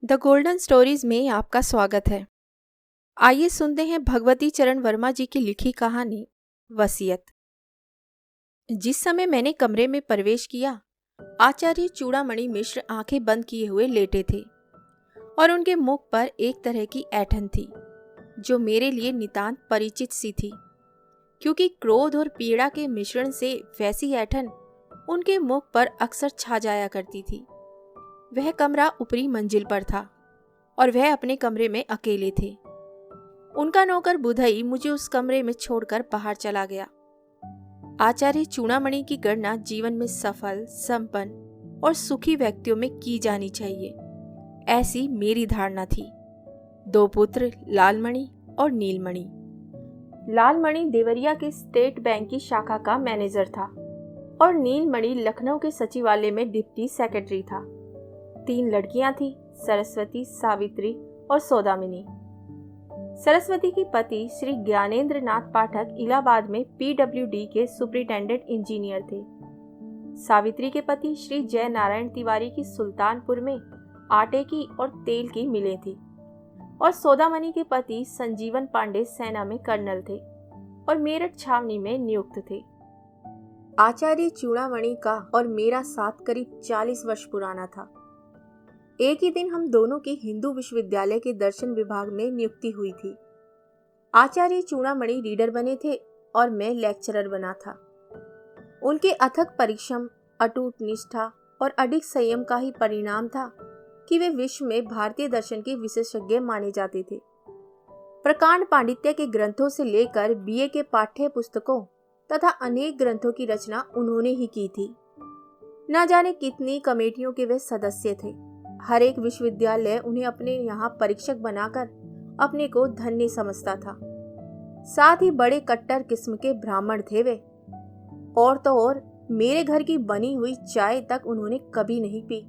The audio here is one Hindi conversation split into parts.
द गोल्डन स्टोरीज में आपका स्वागत है। आइए सुनते हैं भगवती चरण वर्मा जी की लिखी कहानी वसीयत। जिस समय मैंने कमरे में प्रवेश किया, आचार्य चूड़ामणि मिश्र आंखें बंद किए हुए लेटे थे और उनके मुख पर एक तरह की ऐंठन थी जो मेरे लिए नितांत परिचित सी थी, क्योंकि क्रोध और पीड़ा के मिश्रण से वैसी ऐंठन उनके मुख पर अक्सर छा जाया करती थी। वह कमरा ऊपरी मंजिल पर था और वह अपने कमरे में अकेले थे। उनका नौकर बुधई मुझे उस कमरे में छोड़कर बाहर चला गया। आचार्य चूड़ामणि की गणना जीवन में सफल, संपन्न और सुखी व्यक्तियों में की जानी चाहिए, ऐसी मेरी धारणा थी। 2 पुत्र लालमणि और नीलमणि। लालमणि देवरिया के स्टेट बैंक की शाखा का मैनेजर था और नीलमणि लखनऊ के सचिवालय में डिप्टी सेक्रेटरी था। 3 लड़कियां थीं, सरस्वती, सावित्री और सौदामिनी। सरस्वती की पति श्री ज्ञानेंद्र नाथ पाठक इलाहाबाद में पीडब्ल्यूडी के सुपरिटेंडेंट इंजीनियर थे। सावित्री के पति श्री जय नारायण तिवारी की सुल्तानपुर में आटे की और तेल की मिलें थी और सौदामनी के पति संजीवन पांडे सेना में कर्नल थे और मेरठ छावनी में नियुक्त थे। आचार्य चूड़ामणि का और मेरा साथ करीब 40 वर्ष पुराना था। एक ही दिन हम दोनों की हिंदू विश्वविद्यालय के दर्शन विभाग में नियुक्ति हुई थी। आचार्य चूड़ामणि रीडर बने थे और मैं लेक्चरर बना था। उनके अथक परिश्रम, अटूट निष्ठा और अडिग संयम का ही परिणाम था कि वे विश्व में भारतीय दर्शन के विशेषज्ञ माने जाते थे। प्रकांड पांडित्य के ग्रंथों से लेकर बीए के पाठ्य पुस्तकों तथा अनेक ग्रंथों की रचना उन्होंने ही की थी। न जाने कितनी कमेटियों के वे सदस्य थे। हर एक विश्वविद्यालय उन्हें अपने यहाँ परीक्षक बनाकर अपने को धन्य समझता था। साथ ही बड़े कट्टर किस्म के ब्राह्मण थे वे। और तो और मेरे घर की बनी हुई चाय तक उन्होंने कभी नहीं पी।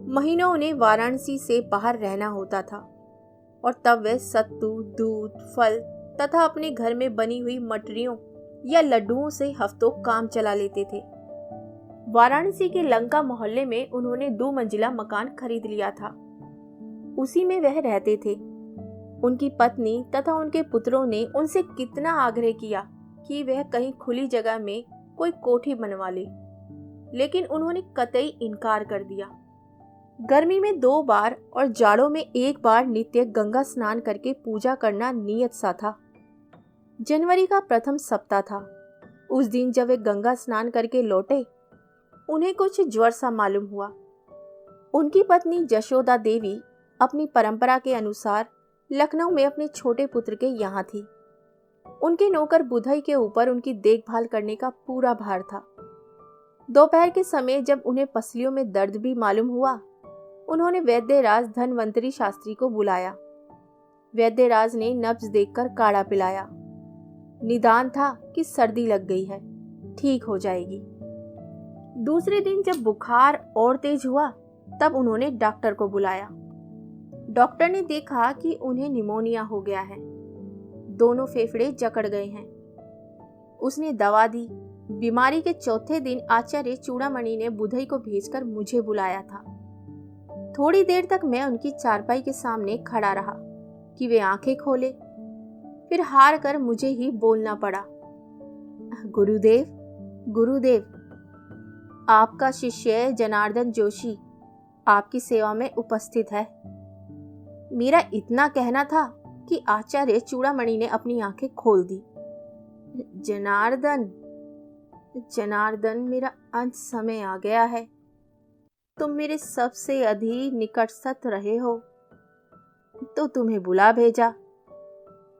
महीनों उन्हें वाराणसी से बाहर रहना होता था और तब वे सत्तू, दूध, फल तथा अपने घर में बनी हुई मटरियों या लड्डुओं से हफ्तों काम चला लेते थे। वाराणसी के लंका मोहल्ले में उन्होंने 2 मंजिला मकान खरीद लिया था। उसी में वह रहते थे। उनकी पत्नी तथा उनके पुत्रों ने उनसे कितना आग्रह किया कि वह कहीं खुली जगह में कोई कोठी बनवा ले, लेकिन उन्होंने कतई इनकार कर दिया। गर्मी में 2 बार और जाड़ों में 1 बार नित्य गंगा स्नान करके पूजा करना नियत सा था। जनवरी का प्रथम सप्ताह था। उस दिन जब वे गंगा स्नान करके लौटे, उन्हें कुछ ज्वर सा मालूम हुआ। उनकी पत्नी जशोदा देवी अपनी परंपरा के अनुसार लखनऊ में अपने छोटे पुत्र के यहाँ थी। उनके नौकर बुधई के ऊपर उनकी देखभाल करने का पूरा भार था। दोपहर के समय जब उन्हें पसलियों में दर्द भी मालूम हुआ, उन्होंने वैद्यराज धनवंतरी शास्त्री को बुलाया। वैद्यराज ने नब्ज देखकर काढ़ा पिलाया। निदान था कि सर्दी लग गई है, ठीक हो जाएगी। दूसरे दिन जब बुखार और तेज हुआ, तब उन्होंने डॉक्टर को बुलाया। डॉक्टर ने देखा कि उन्हें निमोनिया हो गया है, दोनों फेफड़े जकड़ गए हैं। उसने दवा दी। बीमारी के चौथे दिन आचार्य चूड़ामणि ने बुधई को भेजकर मुझे बुलाया था। थोड़ी देर तक मैं उनकी चारपाई के सामने खड़ा रहा कि वे आंखें खोले। फिर हार कर मुझे ही बोलना पड़ा। गुरुदेव, गुरुदेव, आपका शिष्य जनार्दन जोशी आपकी सेवा में उपस्थित है। मेरा इतना कहना था कि आचार्य चूड़ामणि ने अपनी आंखें खोल दी। जनार्दन, जनार्दन, मेरा अंत समय आ गया है। तुम मेरे सबसे अधिक निकटस्थ रहे हो, तो तुम्हें बुला भेजा।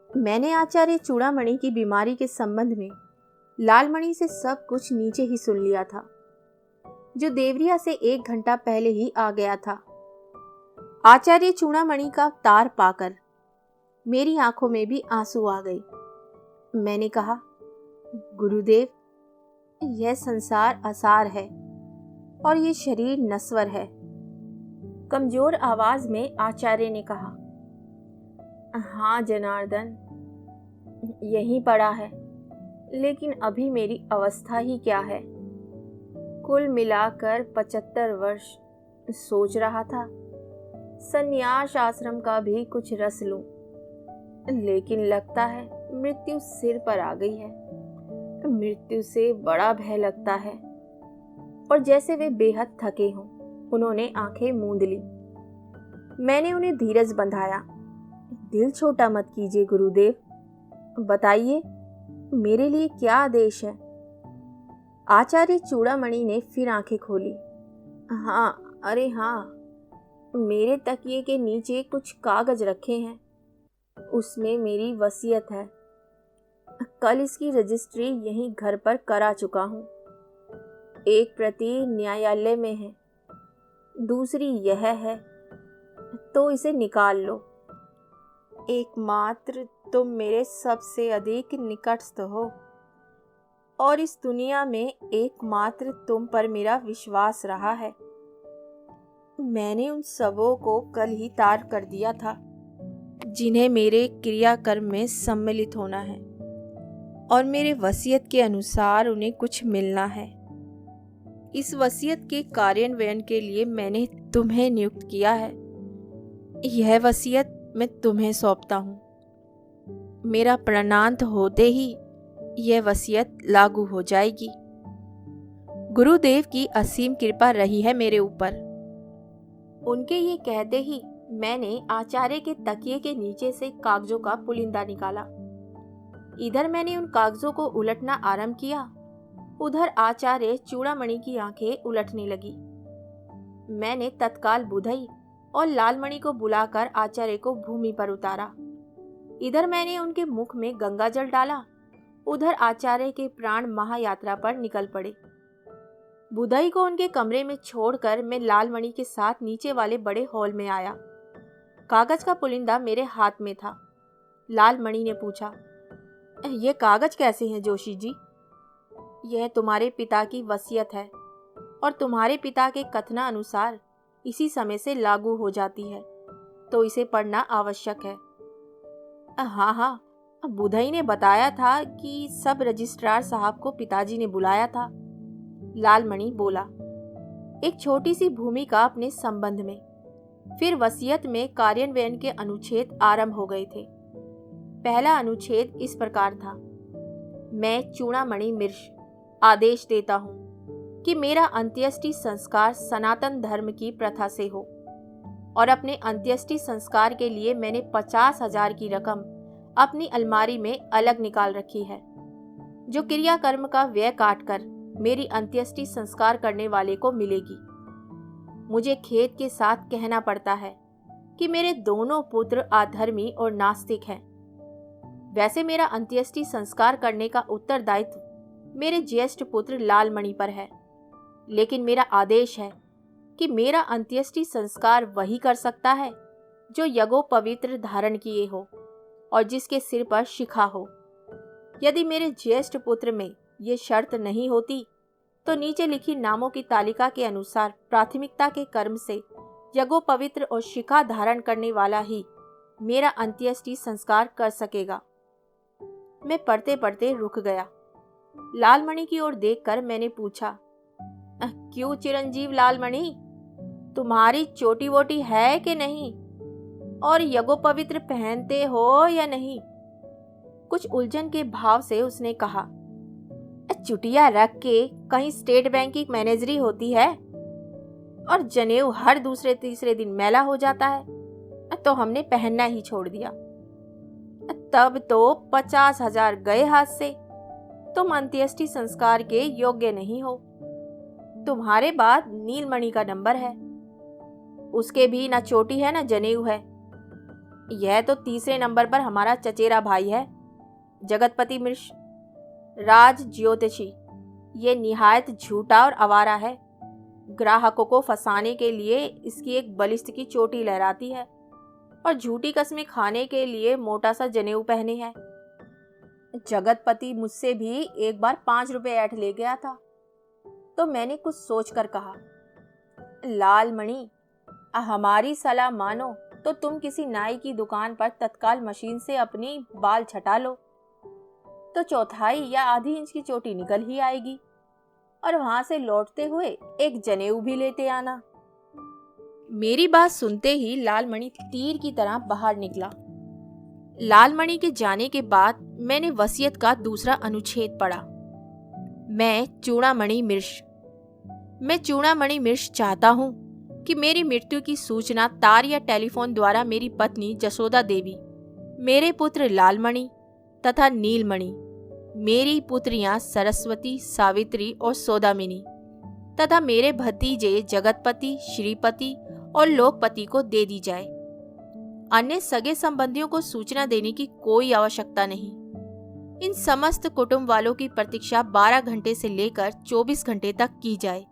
मैंने आचार्य चूड़ामणि की बीमारी के संबंध में लालमणि से सब कुछ नीचे ही सुन लिया था, जो देवरिया से 1 घंटा पहले ही आ गया था। आचार्य चूड़ामणि का तार पाकर मेरी आंखों में भी आंसू आ गए। मैंने कहा, गुरुदेव, यह संसार असार है और ये शरीर नश्वर है। कमजोर आवाज में आचार्य ने कहा, हाँ जनार्दन, यहीं पड़ा है, लेकिन अभी मेरी अवस्था ही क्या है। कुल मिलाकर 75 वर्ष। सोच रहा था संन्यास आश्रम का भी कुछ रस लूं, लेकिन लगता है मृत्यु सिर पर आ गई है। मृत्यु से बड़ा भय लगता है। और जैसे वे बेहद थके हों, उन्होंने आंखें मूंद ली। मैंने उन्हें धीरज बंधाया। दिल छोटा मत कीजिए गुरुदेव, बताइए मेरे लिए क्या आदेश है। आचार्य चूड़ामणि ने फिर आंखें खोली। हाँ, अरे हाँ, मेरे तकिए के नीचे कुछ कागज रखे हैं, उसमें मेरी वसीयत है। कल इसकी रजिस्ट्री यहीं घर पर करा चुका हूँ। एक प्रति न्यायालय में है, दूसरी यह है, तो इसे निकाल लो। एकमात्र तुम मेरे सबसे अधिक निकटस्थ हो, और इस दुनिया में एकमात्र तुम पर मेरा विश्वास रहा है। मैंने उन सबों को कल ही तार कर दिया था, जिन्हें मेरे क्रियाकर्म में सम्मिलित होना है, और मेरे वसीयत के अनुसार उन्हें कुछ मिलना है। इस वसीयत के कार्यान्वयन के लिए मैंने तुम्हें नियुक्त किया है। यह वसीयत मैं तुम्हें सौंपता हूँ। मेरा प्राणांत होते ही यह वसीयत लागू हो जाएगी। गुरुदेव की असीम कृपा रही है मेरे ऊपर। उनके ये कहते ही मैंने आचार्य के तकिए के नीचे से कागजों का पुलिंदा निकाला। इधर मैंने उन कागजों को उलटना आरंभ किया, उधर आचार्य चूड़ामणि की आंखें उलटने लगी। मैंने तत्काल बुधई और लालमणि को बुलाकर आचार्य को भूमि पर उतारा। इधर मैंने उनके मुख में गंगा जल डाला, उधर आचार्य के प्राण महायात्रा पर निकल पड़े। बुधई को उनके कमरे में छोड़कर मैं लालमणि के साथ नीचे वाले बड़े हॉल में आया। कागज का पुलिंदा मेरे हाथ में था। लालमणि ने पूछा, ये कागज कैसे हैं जोशी जी? यह तुम्हारे पिता की वसीयत है और तुम्हारे पिता के कथना अनुसार इसी समय से लागू हो जाती है, तो इसे पढ़ना आवश्यक है। हाँ हाँ, बुधई ने बताया था कि सब रजिस्ट्रार साहब को पिताजी ने बुलाया था। लालमणि बोला। एक छोटी सी भूमिका अपने संबंध में। फिर वसीयत में कार्यान्वयन के अनुच्छेद आरंभ हो गए थे। पहला अनुच्छेद इस प्रकार था, मैं चूड़ामणि मिर्श आदेश देता हूँ कि मेरा अंत्येष्टि संस्कार सनातन धर्म की प्रथा से हो, और अपने अंत्येष्टि संस्कार के लिए मैंने 50,000 की रकम अपनी अलमारी में अलग निकाल रखी है, जो क्रियाकर्म का व्यय काटकर मेरी अंत्येष्टि संस्कार करने वाले को मिलेगी। मुझे खेद के साथ कहना पड़ता है कि मेरे दोनों पुत्र अधर्मी और नास्तिक हैं। वैसे मेरा अंत्येष्टि संस्कार करने का उत्तरदायित्व मेरे ज्येष्ठ पुत्र लालमणि पर है, लेकिन मेरा आदेश है कि मेरा अंत्येष्टि संस्कार वही कर सकता है जो यज्ञोपवीत धारण किए हो और जिसके सिर पर शिखा हो। यदि मेरे ज्येष्ठ पुत्र में ये शर्त नहीं होती, तो नीचे लिखी नामों की तालिका के अनुसार प्राथमिकता के कर्म से यज्ञोपवीत और शिखा धारण करने वाला ही मेरा अंत्येष्टि संस्कार कर सकेगा। मैं पढ़ते पढ़ते रुक गया। लालमणि की ओर देखकर मैंने पूछा, क्यों चिरंजीव लालमणि, तुम्हारी चोटी वोटी है कि नहीं, और यज्ञोपवीत पहनते हो या नहीं? कुछ उलझन के भाव से उसने कहा, चुटिया रख के कहीं स्टेट बैंक की मैनेजरी होती है, और जनेऊ हर दूसरे तीसरे दिन मैला हो जाता है, तो हमने पहनना ही छोड़ दिया। तब तो 50,000 गए हाथ से। तुम अंत्येष्टि संस्कार के योग्य नहीं हो। तुम्हारे बाद नीलमणि का नंबर है, उसके भी ना चोटी है ना जनेऊ है। यह तो तीसरे नंबर पर हमारा चचेरा भाई है, जगतपति मिश्र, राज ज्योतिषी। ये निहायत झूठा और आवारा है। ग्राहकों को फंसाने के लिए इसकी एक बलिष्ठ की चोटी लहराती है, और झूठी कस्में खाने के लिए मोटा सा जनेऊ पहने है। जगतपति मुझसे भी एक बार 5 रुपए ऐठ ले गया था, तो मैंने कुछ सोचकर कहा, लालमणि, हमारी सलाह मानो तो तुम किसी नाई की दुकान पर तत्काल मशीन से अपनी बाल छटा लो, तो 1/4 या आधी इंच की चोटी निकल ही आएगी, और वहां से लौटते हुए एक जनेऊ भी लेते आना। मेरी बात सुनते ही लालमणि तीर की तरह बाहर निकला। लालमणि के जाने के बाद मैंने वसीयत का दूसरा अनुच्छेद पढ़ा। मैं चूड़ामणि मिर्श चाहता हूँ कि मेरी मृत्यु की सूचना तार या टेलीफोन द्वारा मेरी पत्नी जसोदा देवी, मेरे पुत्र लालमणि तथा नीलमणि, मेरी पुत्रियां सरस्वती, सावित्री और सौदामिनी तथा मेरे भतीजे जगतपति, श्रीपति और लोकपति को दे दी जाए। अन्य सगे संबंधियों को सूचना देने की कोई आवश्यकता नहीं। इन समस्त कुटुंब वालों की प्रतीक्षा 12 घंटे से लेकर 24 घंटे तक की जाए।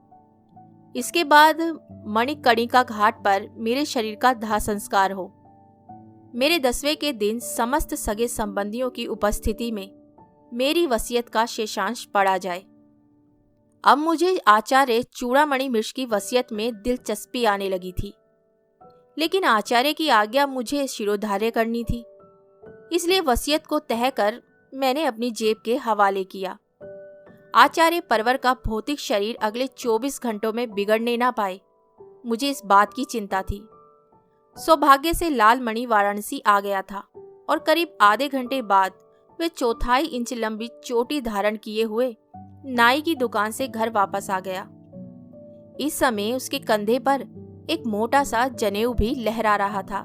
इसके बाद मणिकर्णिका घाट पर मेरे शरीर का दाह संस्कार हो। मेरे 10वें के दिन समस्त सगे संबंधियों की उपस्थिति में मेरी वसीयत का शेषांश पढ़ा जाए। अब मुझे आचार्य चूड़ामणि मिर्श की वसीयत में दिलचस्पी आने लगी थी, लेकिन आचार्य की आज्ञा मुझे शिरोधार्य करनी थी। इसलिए वसीयत को तह कर मैंने अपनी जेब के हवाले किया। आचार्य परवर का भौतिक शरीर अगले 24 घंटों में बिगड़ने ना पाए, मुझे इस बात की चिंता थी। सौभाग्य से लालमणि वाराणसी आ गया था और करीब आधे घंटे बाद वे 1/4 इंच लंबी चोटी धारण किए हुए नाई की दुकान से घर वापस आ गया। इस समय उसके कंधे पर एक मोटा सा जनेऊ भी लहरा रहा था।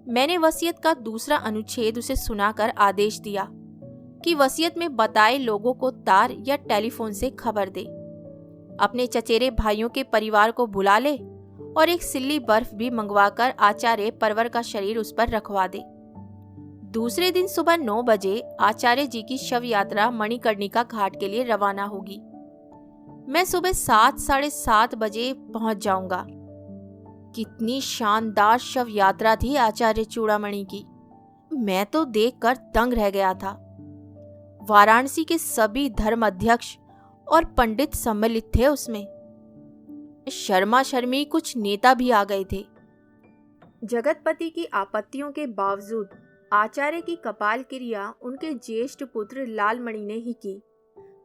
मैंने वसीयत का दूसरा अनुच्छेद उसे सुनाकर आदेश दिया कि वसीयत में बताए लोगों को तार या टेलीफोन से खबर दे, अपने चचेरे भाइयों के परिवार को बुला ले और एक सिल्ली बर्फ भी मंगवाकर आचार्य परवर का शरीर उस पर रखवा दे। दूसरे दिन सुबह 9 बजे आचार्य जी की शव यात्रा मणिकर्णिका घाट के लिए रवाना होगी। मैं सुबह 7 साढ़े 7 बजे पहुंच जाऊंगा। कितनी शानदार शव यात्रा थी आचार्य चूड़ामणि की। मैं तो देखकर दंग रह गया था। वाराणसी के सभी धर्म अध्यक्ष और पंडित सम्मिलित थे उसमें। शर्मा शर्मी कुछ नेता भी आ गए थे। जगतपति की आपत्तियों के बावजूद आचार्य की कपाल क्रिया उनके ज्येष्ठ पुत्र लालमणि ने ही की,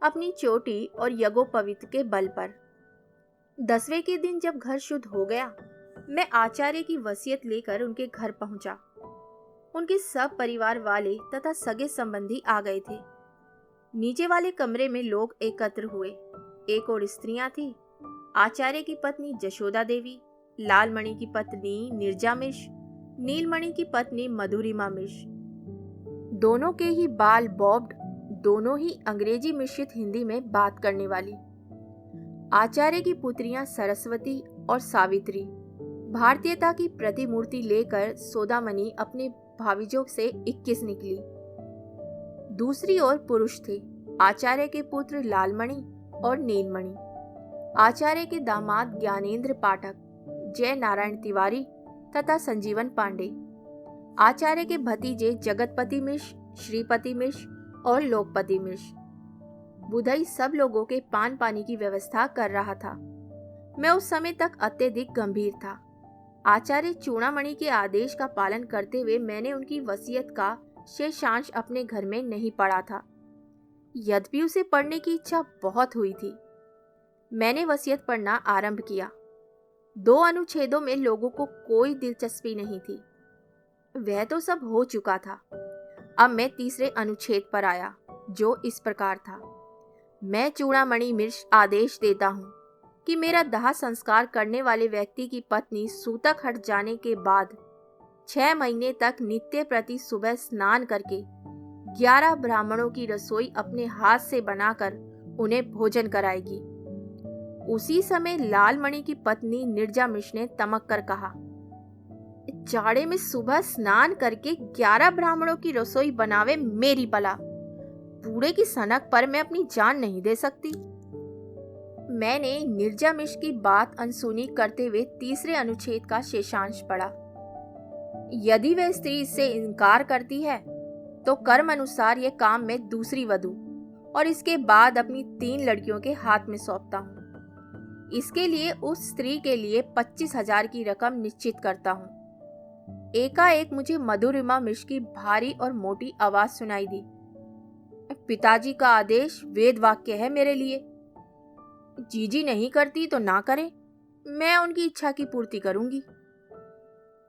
अपनी चोटी और यज्ञोपवीत के बल पर। 10वें के दिन जब घर शुद्ध हो गया, मैं आचार्य की वसीयत लेकर उनके घर पहुंचा। उनके सब परिवार वाले तथा सगे संबंधी आ गए थे। नीचे वाले कमरे में लोग एकत्र हुए। एक और स्त्रियां थी, आचार्य की पत्नी जशोदा देवी, लालमणि की पत्नी नीरजा मिश्र, नीलमणि की पत्नी मधुरिमा मिश्र। दोनों के ही बाल बॉब्ड, दोनों ही अंग्रेजी मिश्रित हिंदी में बात करने वाली। आचार्य की पुत्रियां सरस्वती और सावित्री भारतीयता की प्रतिमूर्ति लेकर सौदामनी अपने भाविजों से 21 निकली। दूसरी ओर पुरुष थे, आचार्य के पुत्र लालमणि और नीलमणि, आचार्य के दामाद ज्ञानेंद्र पाठक, जय नारायण तिवारी तथा संजीवन पांडे, आचार्य के भतीजे जगतपति मिश्र, श्रीपति मिश्र और लोकपति मिश्र। बुधई सब लोगों के पान पानी की व्यवस्था कर रहा था। मैं उस समय तक अत्यधिक गंभीर था। आचार्य चूड़ामणि के आदेश का पालन करते हुए मैंने उनकी वसीयत का शेषांश अपने घर में नहीं पढ़ा था। यद्यपि उसे पढ़ने की इच्छा बहुत हुई थी। मैंने वसीयत पढ़ना आरंभ किया। 2 अनुच्छेदों में लोगों को कोई दिलचस्पी नहीं थी, वह तो सब हो चुका था। अब मैं तीसरे अनुच्छेद पर आया, जो इस प्रकार था। मैं चूड़ामणि मिश्र आदेश देता हूँ कि मेरा दाह संस्कार करने वाले व्यक्ति की पत्नी सूतक हट जाने के बाद 6 महीने तक नित्य प्रति सुबह स्नान करके 11 ब्राह्मणों की रसोई अपने हाथ से बनाकर उन्हें भोजन कराएगी। उसी समय लालमणि की पत्नी नीरजा मिश्र ने तमक कर कहा, जाड़े में सुबह स्नान करके 11 ब्राह्मणों की रसोई बनावे मेरी बला, बूढ़े की सनक पर मैं अपनी जान नहीं दे सकती। मैंने नीरजा मिश्र की बात अनसुनी करते हुए तीसरे अनुच्छेद का शेषांश पढ़ा। यदि वह स्त्री इससे इनकार करती है तो कर्म अनुसार यह काम मैं दूसरी वधू और इसके बाद अपनी 3 लड़कियों के हाथ में सौंपता हूँ। इसके लिए उस स्त्री के लिए 25,000 की रकम निश्चित करता हूँ। एकाएक मुझे मधुरिमा मिश्र की भारी और मोटी आवाज सुनाई दी, पिताजी का आदेश वेद वाक्य है मेरे लिए। जीजी नहीं करती तो ना करे, मैं उनकी इच्छा की पूर्ति करूंगी।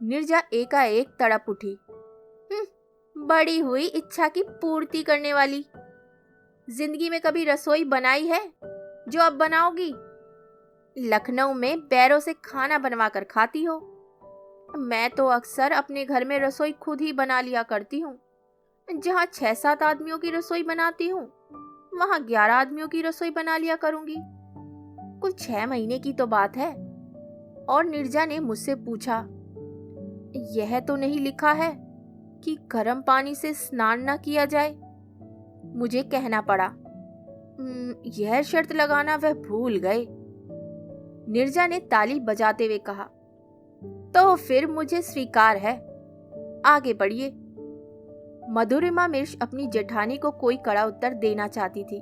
नीरजा एकाएक तड़प उठी। बड़ी हुई इच्छा की पूर्ति करने वाली। जिंदगी में कभी रसोई बनाई है जो अब बनाओगी? लखनऊ में बैरों से खाना बनवा कर खाती हो। मैं तो अक्सर अपने घर में रसोई खुद ही बना लिया करती हूँ। जहाँ 6-7 आदमियों की रसोई बनाती हूँ, वहाँ 11 आदमियों की रसोई बना लिया करूंगी। कुल 6 महीने की तो बात है। और नीरजा ने मुझसे पूछा, यह तो नहीं लिखा है कि गर्म पानी से स्नान न किया जाए? मुझे कहना पड़ा, यह शर्त लगाना वह भूल गए। नीरजा ने ताली बजाते हुए कहा, तो फिर मुझे स्वीकार है, आगे बढ़िए। मधुरिमा मिर्श अपनी जेठानी को कोई कड़ा उत्तर देना चाहती थी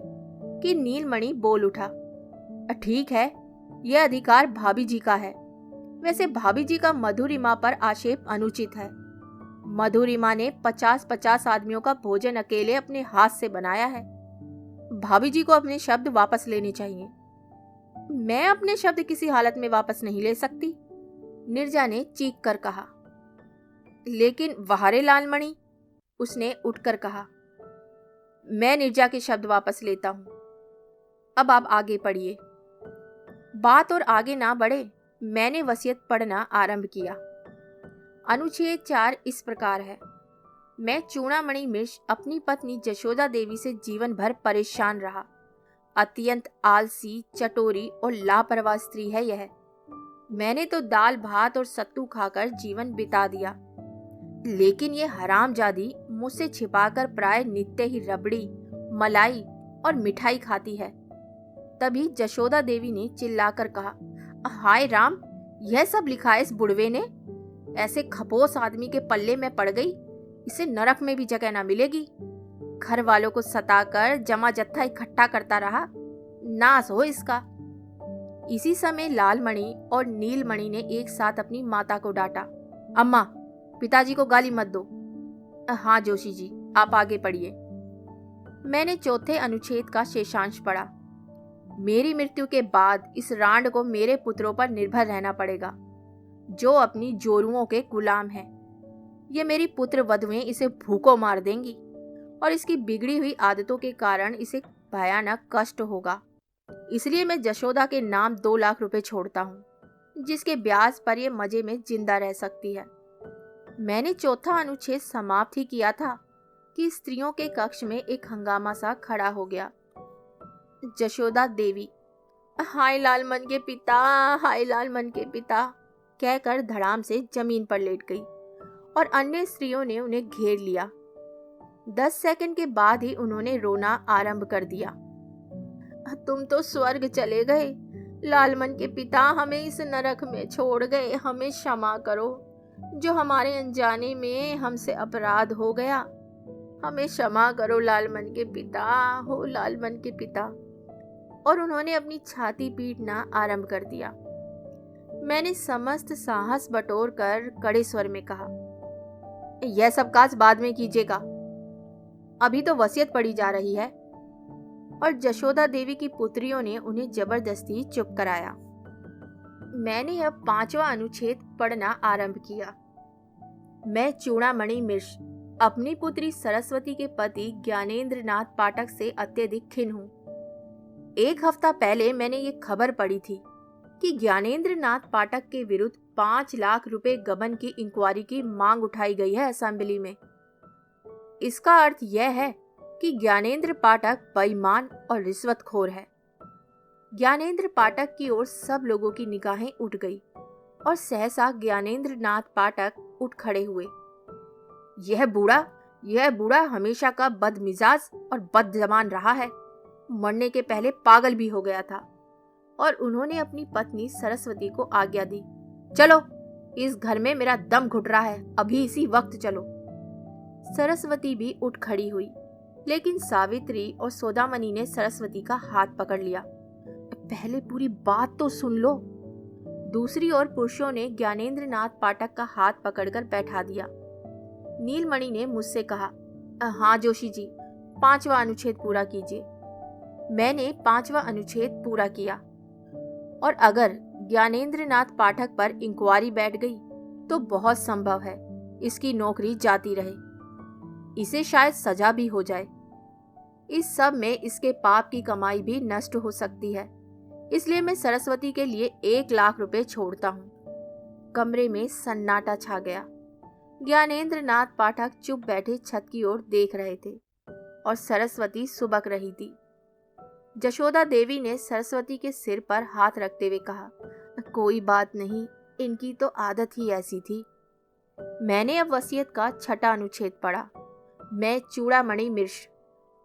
कि नीलमणि बोल उठा, ठीक है, यह अधिकार भाभी जी का है। वैसे भाभी जी का मधुरिमा पर आक्षेप अनुचित है। मधुरिमा ने 50-50 आदमियों का भोजन अकेले अपने हाथ से बनाया है। भाभी जी को अपने शब्द वापस लेने चाहिए। मैं अपने शब्द किसी हालत में वापस नहीं ले सकती, नीरजा ने चीख कर कहा। लेकिन वहारे लालमणि, उसने उठकर कहा, मैं नीरजा के शब्द वापस लेता हूं। अब आप आगे पढ़िए। बात और आगे ना बढ़े, मैंने वसीयत पढ़ना आरंभ किया। अनुच्छेद 4 इस प्रकार है, मैं चूड़ामणि मिर्श अपनी पत्नी जशोदा देवी से जीवन भर परेशान रहा। अत्यंत आलसी, चटोरी और लापरवाह स्त्री है यह। मैंने तो दाल भात और सत्तू खाकर जीवन बिता दिया, लेकिन ये हरामजादी मुझसे छिपाकर प्राय नित्य ही रबड़ी, मलाई और मिठाई खाती है। तभी जशोदा देवी ने चिल्लाकर कहा, हाय राम, यह सब लिखा है इस बुढ़वे ने? ऐसे खपोस आदमी के पल्ले में पड़ गई, इसे नरक में भी जगह ना मिलेगी। घर वालों को सताकर जमा जत्था इकट्ठा करता रहा, नाश हो इसका। इसी समय लालमणि और नीलमणि ने एक साथ अपनी माता को डांटा, अम्मा, पिताजी को गाली मत दो। हाँ जोशी जी, आप आगे पढ़िए। मैंने चौथे अनुच्छेद का शेषांश पढ़ा। मेरी मृत्यु के बाद इस रांड को मेरे पुत्रों पर निर्भर रहना पड़ेगा, जो अपनी जोरुओं के गुलाम हैं। ये मेरी पुत्र वधुएं इसे भूखों मार देंगी और इसकी बिगड़ी हुई आदतों के कारण इसे भयानक कष्ट होगा। इसलिए मैं जशोदा के नाम 2 लाख रुपए छोड़ता हूँ, जिसके ब्याज पर यह मजे में जिंदा रह सकती है। मैंने चौथा अनुच्छेद समाप्त ही किया था कि स्त्रियों के कक्ष में एक हंगामा सा खड़ा हो गया। जशोदा देवी, हाय लालमन के पिता, हाय लालमन के पिता कहकर धड़ाम से जमीन पर लेट गई और अन्य स्त्रियों ने उन्हें घेर लिया। 10 सेकंड के बाद ही उन्होंने रोना आरंभ कर दिया। तुम तो स्वर्ग चले गए लालमन के पिता, हमें इस नरक में छोड़ गए, हमें क्षमा करो जो हमारे अनजाने में हमसे अपराध हो गया। हमें क्षमा करो लालमन के पिता, हो लालमन के पिता। और उन्होंने अपनी छाती पीटना आरंभ कर दिया। मैंने समस्त साहस बटोर कर कड़े स्वर में कहा, यह सब काज बाद में कीजिएगा, अभी तो वसीयत पढ़ी जा रही है। और जशोदा देवी की पुत्रियों ने उन्हें जबरदस्ती चुप कराया। मैंने अब 5वां अनुच्छेद पढ़ना आरंभ किया। मैं चूड़ामणि मिर्श अपनी पुत्री सरस्वती के पति ज्ञानेंद्र नाथ पाठक से अत्यधिक खिन्न हूँ। 1 हफ्ता पहले मैंने ये खबर पढ़ी थी कि ज्ञानेंद्र नाथ पाठक के विरुद्ध 5 लाख रुपए गबन की इंक्वायरी की मांग उठाई गई है असेंबली में। इसका अर्थ यह है कि ज्ञानेंद्र पाठक बेईमान और रिश्वतखोर है। ज्ञानेंद्र पाठक की ओर सब लोगों की निगाहें उठ गई और सहसा ज्ञानेंद्र नाथ पाठक उठ खड़े हुए। यह बूढ़ा हमेशा का बदमिजाज और बदजबान रहा है, मरने के पहले पागल भी हो गया था। और उन्होंने अपनी पत्नी सरस्वती को आज्ञा दी, चलो, इस घर में मेरा दम घुट रहा है, अभी इसी वक्त चलो। सरस्वती भी उठ खड़ी हुई, लेकिन सावित्री और सौदामनी ने सरस्वती का हाथ पकड़ लिया। पहले पूरी बात तो सुन लो। दूसरी ओर पुरुषों ने ज्ञानेंद्र नाथ पाठक का हाथ पकड़कर बैठा दिया। नीलमणि ने मुझसे कहा, हाँ जोशी जी, 5वां अनुच्छेद पूरा कीजिए। मैंने 5वां अनुच्छेद पूरा किया और अगर ज्ञानेंद्र नाथ पाठक पर इंक्वायरी बैठ गई तो बहुत संभव है इसकी नौकरी जाती रहे, इसे शायद सजा भी हो जाए। इस सब में इसके पाप की कमाई भी नष्ट हो सकती है, इसलिए मैं सरस्वती के लिए 1 लाख रुपए छोड़ता हूँ। कमरे में सन्नाटा छा गया। ज्ञानेंद्र नाथ पाठक चुप बैठे छत की ओर देख रहे थे और सरस्वती सुबक रही थी। जशोदा देवी ने सरस्वती के सिर पर हाथ रखते हुए कहा, कोई बात नहीं, इनकी तो आदत ही ऐसी थी। मैंने अब वसीयत का 6वां अनुच्छेद पढ़ा। मैं चूड़ामणि मिश्र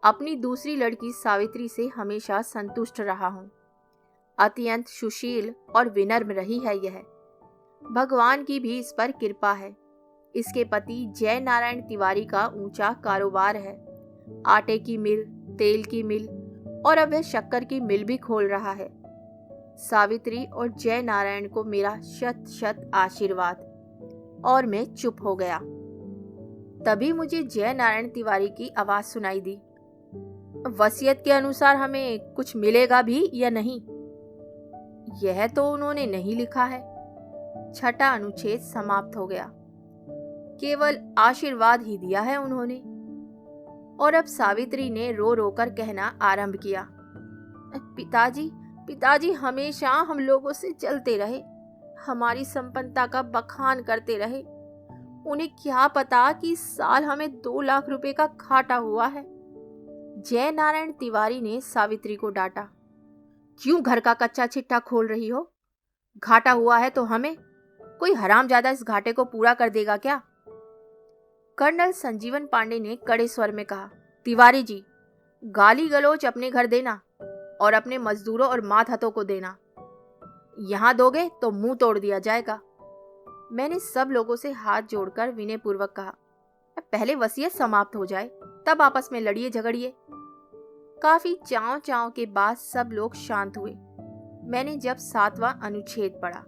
अपनी दूसरी लड़की सावित्री से हमेशा संतुष्ट रहा हूँ। अत्यंत सुशील और विनम्र रही है यह। भगवान की भी इस पर कृपा है। इसके पति जय नारायण तिवारी का ऊंचा कारोबार है। आटे की मिल, तेल की मिल और अब वह शक्कर की मिल भी खोल रहा है। सावित्री और जय नारायण को मेरा शत शत आशीर्वाद। और मैं चुप हो गया। तभी मुझे जय नारायण तिवारी की आवाज सुनाई दी, वसीयत के अनुसार हमें कुछ मिलेगा भी या नहीं? यह तो उन्होंने नहीं लिखा है। 6वां अनुच्छेद समाप्त हो गया। केवल आशीर्वाद ही दिया है उन्होंने। और अब सावित्री ने रो रो कर कहना आरंभ किया, पिताजी हमेशा हम लोगों से चलते रहे, हमारी संपन्नता का बखान करते रहे। उन्हें क्या पता कि इस साल हमें 2 लाख रुपए का घाटा हुआ है। जय नारायण तिवारी ने सावित्री को डांटा, क्यों घर का कच्चा चिट्ठा खोल रही हो? घाटा हुआ है तो हमें, कोई हरामजादा इस घाटे को पूरा कर देगा क्या? कर्नल संजीवन पांडे ने कड़े स्वर में कहा, तिवारी जी, गाली गलौज अपने घर देना और अपने मजदूरों और मातहतों को देना। यहां दोगे तो मुंह तोड़ दिया जाएगा। मैंने सब लोगों से हाथ जोड़कर विनयपूर्वक कहा, पहले वसीयत समाप्त हो जाए, तब आपस में लड़िए झगड़िए। काफी चाव चाव के बाद सब लोग शांत हुए। मैंने जब 7वां अनुच्छेद पढ़ा,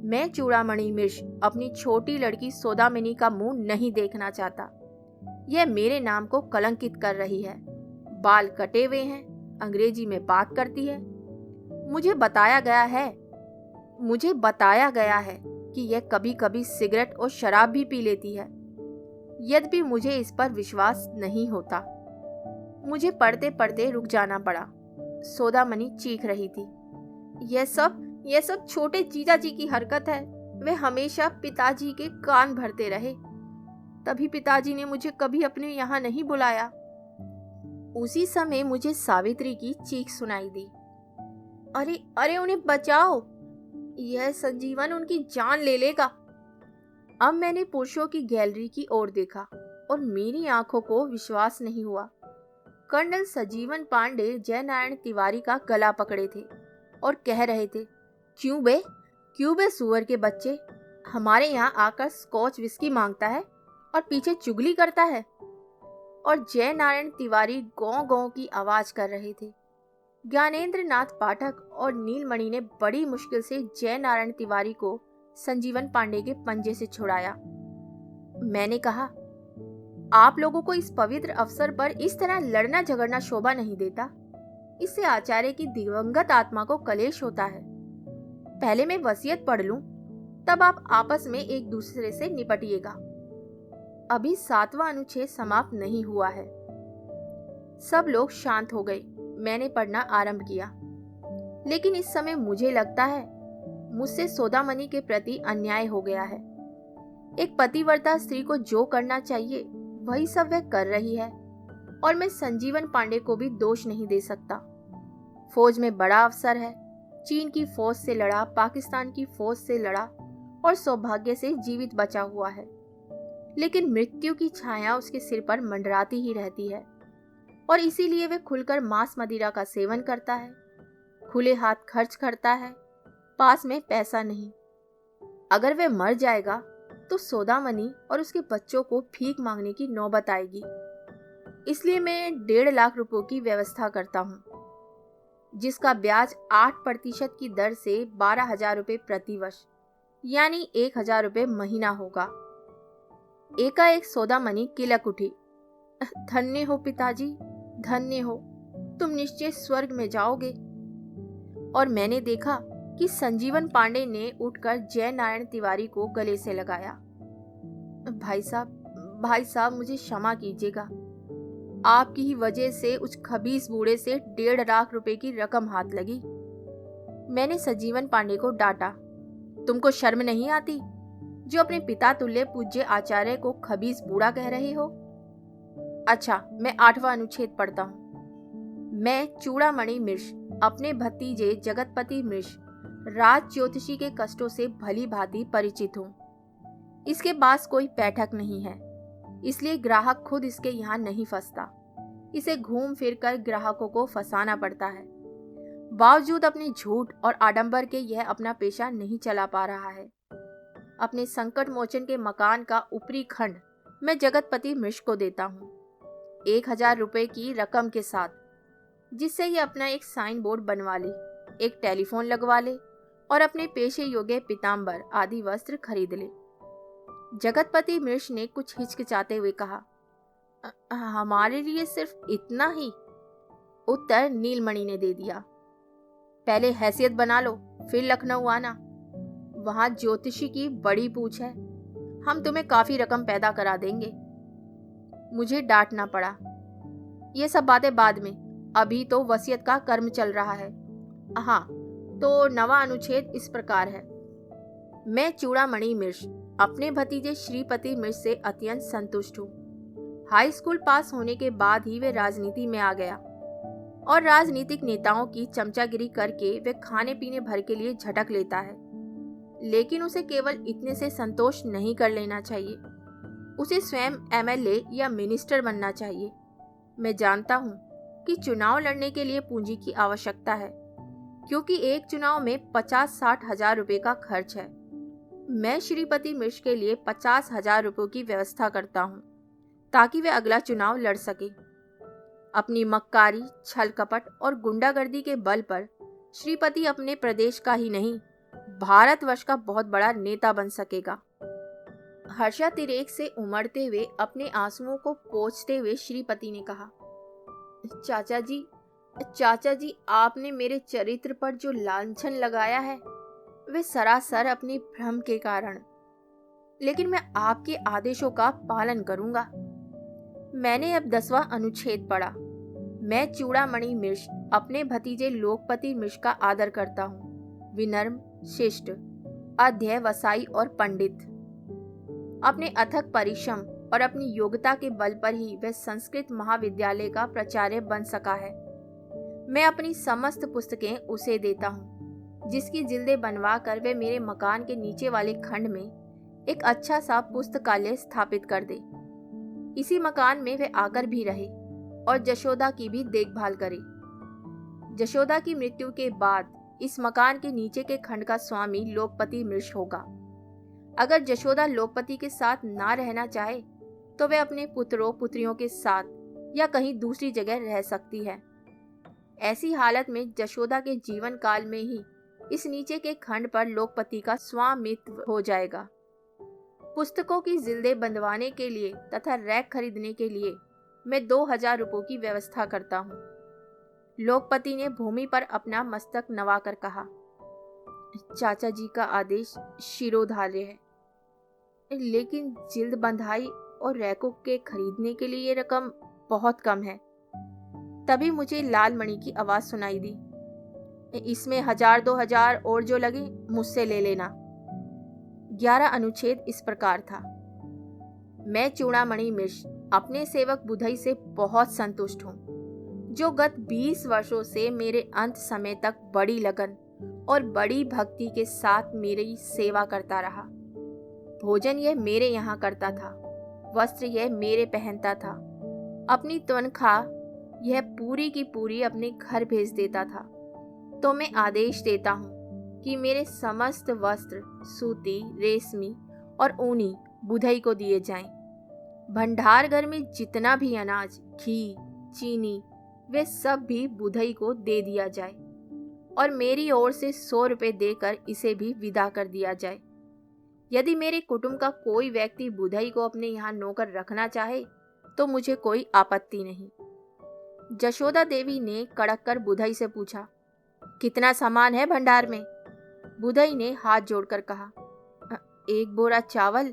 मैं चूड़ामणि मिश्र अपनी छोटी लड़की सौदामिनी का मुंह नहीं देखना चाहता। यह मेरे नाम को कलंकित कर रही है। बाल कटे हुए हैं, अंग्रेजी में बात करती है। मुझे बताया गया है कि यह कभी कभी सिगरेट और शराब भी पी लेती है। यद्यपि मुझे इस पर विश्वास नहीं होता। मुझे पढ़ते पढ़ते रुक जाना पड़ा। सौदामनी चीख रही थी, यह सब छोटे जीजा जी की हरकत है। वे हमेशा पिताजी के कान भरते रहे, तभी पिताजी ने मुझे कभी अपने यहाँ नहीं बुलाया। उसी समय मुझे सावित्री की चीख सुनाई दी, अरे उन्हें बचाओ, यह संजीवन उनकी जान ले लेगा। अब मैंने पुरुषों की गैलरी की ओर देखा और मेरी आंखों को विश्वास नहीं हुआ। कर्नल संजीवन पांडे जय नारायण तिवारी का गला पकड़े थे और कह रहे थे, क्यों बे सुअर के बच्चे, हमारे यहाँ आकर स्कॉच विस्की मांगता है और पीछे चुगली करता है। और जय नारायण तिवारी गौ गौ की आवाज कर रहे थे। ज्ञानेंद्र नाथ पाठक और नीलमणि ने बड़ी मुश्किल से जय नारायण तिवारी को संजीवन पांडे के पंजे से छुड़ाया। मैंने कहा, आप लोगों को इस पवित्र अवसर पर इस तरह लड़ना झगड़ना शोभा नहीं देता। इससे आचार्य की दिवंगत आत्मा को कलेश होता है। पहले मैं वसीयत पढ़ लूं, तब आप आपस में एक दूसरे से निपटिएगा। अभी 7वां अनुच्छेद समाप्त नहीं हुआ है। सब लोग शांत हो गए। मैंने पढ़ना आरंभ किया, लेकिन इस समय मुझे लगता है मुझसे सौदामनी के प्रति अन्याय हो गया है। एक पतिव्रता स्त्री को जो करना चाहिए वही सब वह कर रही है, और मैं संजीवन पांडे को भी दोष नहीं दे सकता। फौज में बड़ा अफसर है, चीन की फौज से लड़ा, पाकिस्तान की फौज से लड़ा और सौभाग्य से जीवित बचा हुआ है, लेकिन मृत्यु की छाया उसके सिर पर मंडराती ही रहती है। और इसीलिए वह खुलकर मांस मदिरा का सेवन करता है, खुले हाथ खर्च करता है, पास में पैसा नहीं। अगर वह मर जाएगा तो सौदामनी और उसके बच्चों को भीख मांगने की नौबत आएगी। इसलिए मैं 1.5 लाख रुपयों की व्यवस्था करता हूँ, जिसका ब्याज 8% की दर से 12,000 रुपये प्रतिवर्ष यानी 1,000 रुपये महीना होगा। एकाएक सौदामनी किलक उठी, धन्य हो पिताजी, धन्य हो, तुम निश्चय स्वर्ग में जाओगे। और मैंने देखा कि संजीवन पांडे ने उठकर जय नारायण तिवारी को गले से लगाया। भाई साहब मुझे क्षमा कीजिएगा, आपकी ही वजह से उस खबीस बूढ़े से 1.5 लाख रुपए की रकम हाथ लगी। मैंने संजीवन पांडे को डांटा, तुमको शर्म नहीं आती जो अपने पिता तुल्य पूज्य आचार्य को खबीस बूढ़ा कह रहे हो? अच्छा, मैं 8वां अनुच्छेद पढ़ता हूँ। मैं चूड़ामणि मिश्र अपने भतीजे जगतपति मिश्र राज ज्योतिषी के कष्टों से भली भांति परिचित हूँ। इसके पास कोई बैठक नहीं है, इसलिए ग्राहक खुद इसके यहाँ नहीं फंसता। इसे घूम फिर कर ग्राहकों को फंसाना पड़ता है। बावजूद अपने झूठ और आडंबर के यह अपना पेशा नहीं चला पा रहा है। अपने संकट मोचन के मकान का ऊपरी खंड मैं जगतपति मिश्र को देता हूँ 1000 रुपए की रकम के साथ, जिससे ये अपना एक साइन बोर्ड बनवा ले, एक टेलीफोन लगवा ले और अपने पेशे योग्य पीताम्बर आदि वस्त्र खरीद ले। जगतपति मिश्र ने कुछ हिचकिचाते हुए कहा, हमारे लिए सिर्फ इतना ही? उत्तर नीलमणि ने दे दिया। पहले हैसियत बना लो, फिर लखनऊ आना, वहां ज्योतिषी की बड़ी पूछ है, हम तुम्हें काफी रकम पैदा करा देंगे। मुझे डांटना पड़ा। ये सब बातें बाद में, अभी तो वसीयत का कर्म चल रहा है। हाँ, तो 9वां अनुच्छेद इस प्रकार है। मैं चूड़ामणि मिश्र अपने भतीजे श्रीपति मिश्र से अत्यंत संतुष्ट हूँ। हाई स्कूल पास होने के बाद ही वे राजनीति में आ गया और राजनीतिक नेताओं की चमचागिरी करके वे खाने पीने भर के लिए झटक लेता है। लेकिन उसे केवल इतने से संतोष नहीं कर लेना चाहिए, उसे स्वयं एमएलए या मिनिस्टर बनना चाहिए। मैं जानता हूँ कि चुनाव लड़ने के लिए पूंजी की आवश्यकता है, क्योंकि एक चुनाव में 50-60 हजार रुपए का खर्च है। मैं श्रीपति मिश्र के लिए 50,000 रुपयों की व्यवस्था करता हूँ ताकि वे अगला चुनाव लड़ सके। अपनी मक्कारी, छल कपट और गुंडागर्दी के बल पर श्रीपति अपने प्रदेश का ही नहीं, भारतवर्ष का बहुत बड़ा नेता बन सकेगा। हर्षातिरेक से उमड़ते हुए अपने आंसुओं को पोंछते हुए श्रीपति ने कहा, चाचा जी, आपने मेरे चरित्र पर जो लांछन लगाया है वे सरासर अपने भ्रम के कारण, लेकिन मैं आपके आदेशों का पालन करूंगा। मैंने अब 10वां अनुच्छेद पढ़ा। मैं चूड़ामणि मिश्र अपने भतीजे लोकपति मिश्र का आदर करता हूँ। विनम्र, शिष्ट, अध्यवसायी और पंडित। अपने अथक परिश्रम और अपनी योग्यता के बल पर ही वह संस्कृत महाविद्यालय का प्राचार्य बन सका है। मैं अपनी समस्त पुस्तकें उसे देता हूँ, जिसकी जिल्दें बनवा कर वे मेरे मकान के नीचे वाले खंड में एक अच्छा सा पुस्तकालय स्थापित कर दे। इसी मकान में वे आकर भी रहे और जशोदा की भी देखभाल करे। जशोदा की मृत्यु के बाद इस मकान के नीचे के खंड का स्वामी लोकपति मिश्र होगा। अगर जशोदा लोकपति के साथ ना रहना चाहे तो वे अपने पुत्रों पुत्रियों के साथ या कहीं दूसरी जगह रह सकती है। ऐसी हालत में जशोदा के जीवन काल में ही इस नीचे के खंड पर लोकपति का स्वामित्व हो जाएगा। पुस्तकों की जिल्दें बंधवाने के लिए तथा रैक खरीदने के लिए मैं 2000 रुपयों की व्यवस्था करता हूँ। लोकपति ने भूमि पर अपना मस्तक नवाकर कहा, चाचा जी का आदेश शिरोधार्य है, लेकिन जिल्द बंधाई और रैकों के खरीदने के लिए ये रकम बहुत कम है। तभी मुझे लालमणि की आवाज सुनाई दी, इसमें 1000-2000 और जो लगे मुझसे ले लेना। 11 अनुच्छेद इस प्रकार था। मैं चूड़ामणि मिश्र अपने सेवक बुधई से बहुत संतुष्ट हूँ, जो गत 20 वर्षों से मेरे अंत समय तक बड़ी लगन और बड़ी भक्ति के साथ मेरी सेवा करता रहा। भोजन यह मेरे यहाँ करता था, वस्त्र यह मेरे पहनता था, अपनी तनख्वाह यह पूरी की पूरी अपने घर भेज देता था। तो मैं आदेश देता हूँ कि मेरे समस्त वस्त्र सूती, रेशमी और ऊनी बुधई को दिए जाएं। भंडार घर में जितना भी अनाज, घी, चीनी वे सब भी बुधई को दे दिया जाए और मेरी ओर से 100 रुपये देकर इसे भी विदा कर दिया जाए। यदि मेरे कुटुंब का कोई व्यक्ति बुधई को अपने यहाँ नौकर रखना चाहे तो मुझे कोई आपत्ति नहीं। जशोदा देवी ने कड़क कर बुधई से पूछा, कितना सामान है भंडार में? बुधई ने हाथ जोड़कर कहा, एक बोरा चावल,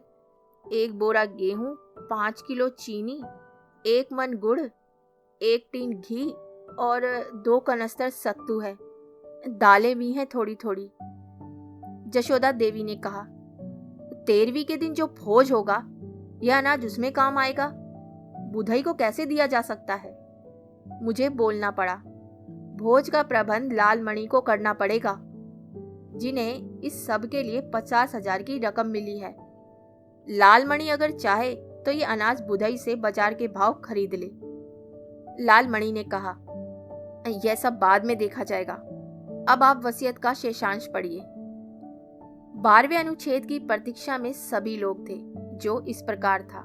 एक बोरा गेहूं, 5 किलो चीनी, 1 मन गुड़, 1 टीन घी और 2 कनस्तर सत्तू है। दालें भी हैं थोड़ी थोड़ी। जशोदा देवी ने कहा, 13वीं के दिन जो भोज होगा यह अनाज उसमें काम आएगा, बुधई को कैसे दिया जा सकता है? मुझे बोलना पड़ा। भोज का प्रबंध लालमणि को करना पड़ेगा, जिन्हें इस सब के लिए 50,000 की रकम मिली है। लालमणि अगर चाहे तो ये अनाज बुधई से बाजार के भाव खरीद ले। लालमणि ने कहा, यह सब बाद में देखा जाएगा, अब आप वसीयत का शेषांश पढ़िए। 12वें अनुच्छेद की प्रतीक्षा में सभी लोग थे, जो इस प्रकार था।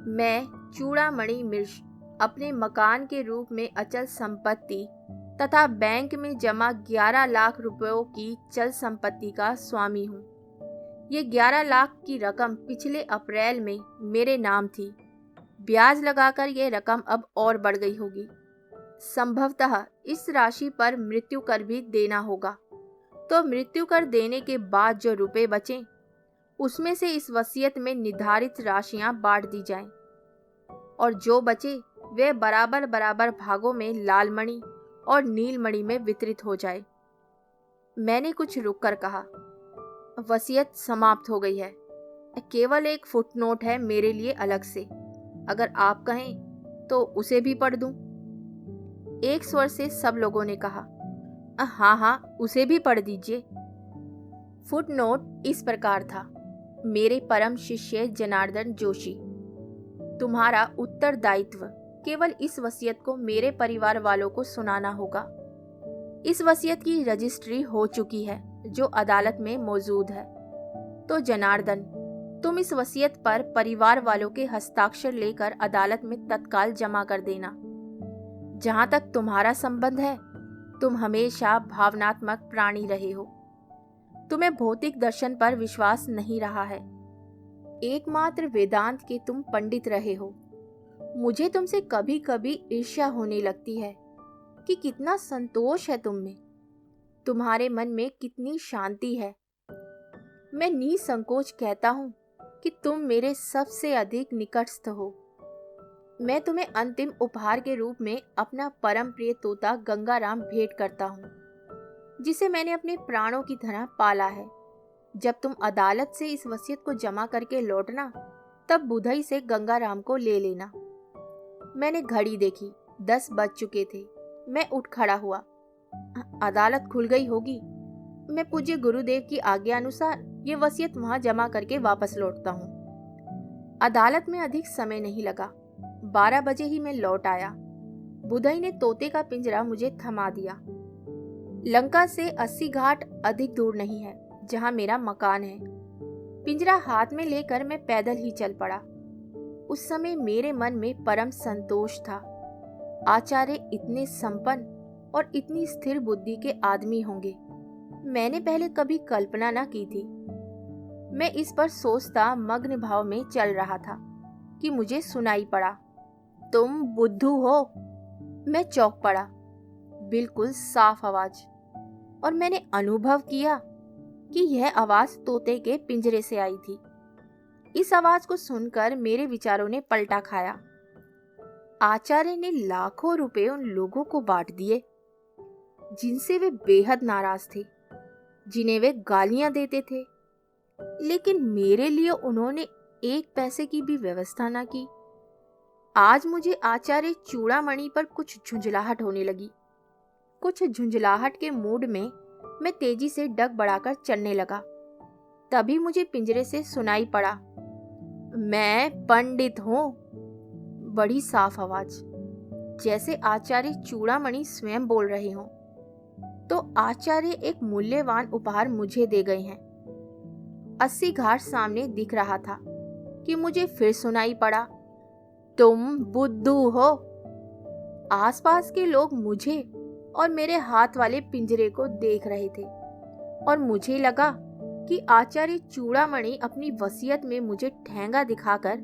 मैं चूड़ामणि मिर्श अपने मकान के रूप में अचल संपत्ति तथा बैंक में जमा 11 लाख रुपयों की चल संपत्ति का स्वामी हूँ। ये 11 लाख की रकम पिछले अप्रैल में मेरे नाम थी। ब्याज लगाकर यह रकम अब और बढ़ गई होगी। संभवतः इस राशि पर मृत्यु कर भी देना होगा, तो मृत्यु कर देने के बाद जो रुपए बचें, उसमें से इस वसीयत में निर्धारित राशियां बांट दी जाएं, और जो बचे वे बराबर बराबर भागों में लालमणि और नीलमणि में वितरित हो जाए। मैंने कुछ रुककर कहा, वसीयत समाप्त हो गई है, केवल एक फुटनोट है मेरे लिए अलग से, अगर आप कहें तो उसे भी पढ़ दूं। एक स्वर से सब लोगों ने कहा, हाँ हाँ, उसे भी पढ़ दीजिए। फुटनोट इस प्रकार था, मेरे परम शिष्य जनार्दन जोशी, तुम्हारा उत्तरदायित्व केवल इस वसीयत को मेरे परिवार वालों को सुनाना होगा। इस वसीयत की रजिस्ट्री हो चुकी है, जो अदालत में मौजूद है। तो जनार्दन, तुम इस वसीयत पर परिवार वालों के हस्ताक्षर लेकर अदालत में तत्काल जमा कर देना। जहां तक तुम्हारा संबंध है, तुम हमेशा भावनात्मक प्राणी रहे हो। तुम्हें भौतिक दर्शन पर विश्वास नहीं रहा है। एकमात्र वेदांत के तुम पंडित रहे हो। मुझे तुमसे कभी कभी ईर्ष्या होने लगती है कि कितना संतोष है तुम में, तुम्हारे मन में कितनी शांति है। मैं निसंकोच कहता हूँ कि तुम मेरे सबसे अधिक निकटस्थ हो। मैं तुम्हें अंतिम उपहार के रूप में अपना परम प्रिय तोता गंगाराम भेंट करता हूँ, जिसे मैंने अपने प्राणों की तरह पाला है। जब तुम अदालत से इस वसीयत को जमा करके लौटना, तब बुधई से गंगाराम को ले लेना। मैंने घड़ी देखी, 10 बज चुके थे। मैं उठ खड़ा हुआ। अदालत खुल गई होगी। मैं पूज्य गुरुदेव की आज्ञा अनुसार ये वसीयत वहां जमा करके वापस लौटता हूँ। अदालत में अधिक समय नहीं लगा। 12 बजे ही मैं लौट आया। बुधई ने तोते का पिंजरा मुझे थमा दिया। लंका से 80 घाट अधिक दूर नहीं है, जहां मेरा मकान है। पिंजरा हाथ में लेकर मैं पैदल ही चल पड़ा। उस समय मेरे मन में परम संतोष था। आचार्य इतने संपन्न और इतनी स्थिर बुद्धि के आदमी होंगे, मैंने पहले कभी कल्पना न की थी। मैं इस पर सोचता मग्न भाव में चल रहा था कि मुझे सुनाई पड़ा, तुम बुद्धू हो। मैं चौंक पड़ा। बिल्कुल साफ आवाज, और मैंने अनुभव किया कि यह आवाज तोते के पिंजरे से आई थी। इस आवाज को सुनकर मेरे विचारों ने पलटा खाया। आचार्य ने लाखों रुपए उन लोगों को बांट दिए जिनसे वे बेहद नाराज थे, जिन्हें वे गालियां देते थे, लेकिन मेरे लिए उन्होंने 1 पैसे की भी व्यवस्था न की। आज मुझे आचार्य चूड़ामणि पर कुछ झुंझलाहट होने लगी। कुछ झुंझलाहट के मूड में मैं तेजी से डग बढ़ाकर चलने लगा। तभी मुझे पिंजरे से सुनाई पड़ा, मैं पंडित हूँ। बड़ी साफ आवाज, जैसे आचार्य चूड़ामणि स्वयं बोल रहे हों। तो आचार्य एक मूल्यवान उपहार मुझे दे गए हैं। 80 घाट सामने दिख रहा था कि मुझे फिर सुनाई पड़ा, तुम बुद्धू हो। आसपास के लोग मुझे और मेरे हाथ वाले पिंजरे को देख रहे थे, और मुझे लगा कि आचार्य चूड़ामणि अपनी वसीयत में मुझे ठेंगा दिखाकर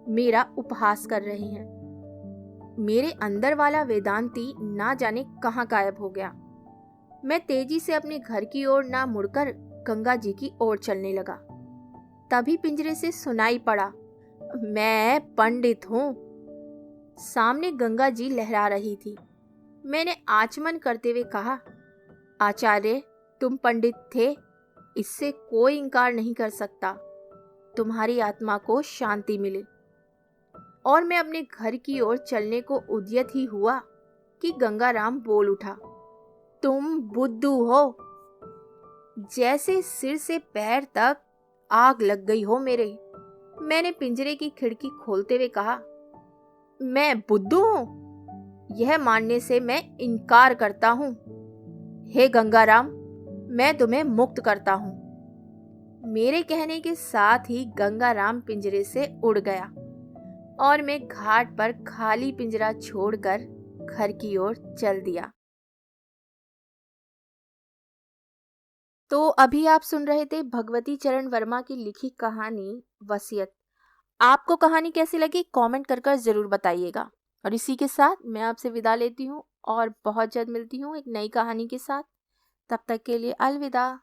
मेरा उपहास कर रहे हैं। मेरे अंदर वाला वेदांती ना जाने कहाँ गायब हो गया। मैं तेजी से अपने घर की ओर ना मुड़कर गंगा जी की ओर चलने लगा। तभी पिंजरे से सुनाई पड़ा, मैं पंडित हूँ। सामने गंगा जी लहरा रही थी। मैंने आचमन करते हुए कहा, आचार्य, तुम पंडित थे, इससे कोई इनकार नहीं कर सकता। तुम्हारी आत्मा को शांति मिले। और मैं अपने घर की ओर चलने को उद्यत ही हुआ कि गंगाराम बोल उठा, तुम बुद्धू हो। जैसे सिर से पैर तक आग लग गई हो मेरे। मैंने पिंजरे की खिड़की खोलते हुए कहा, मैं बुद्धू हूं? यह मानने से मैं इनकार करता हूं। हे गंगाराम, मैं तुम्हें मुक्त करता हूं। मेरे कहने के साथ ही गंगाराम पिंजरे से उड़ गया और मैं घाट पर खाली पिंजरा छोड़कर घर की ओर चल दिया। तो अभी आप सुन रहे थे भगवती चरण वर्मा की लिखी कहानी वसीयत। आपको कहानी कैसी लगी कमेंट कर जरूर बताइएगा। और इसी के साथ मैं आपसे विदा लेती हूँ और बहुत जल्द मिलती हूँ एक नई कहानी के साथ। तब तक के लिए अलविदा।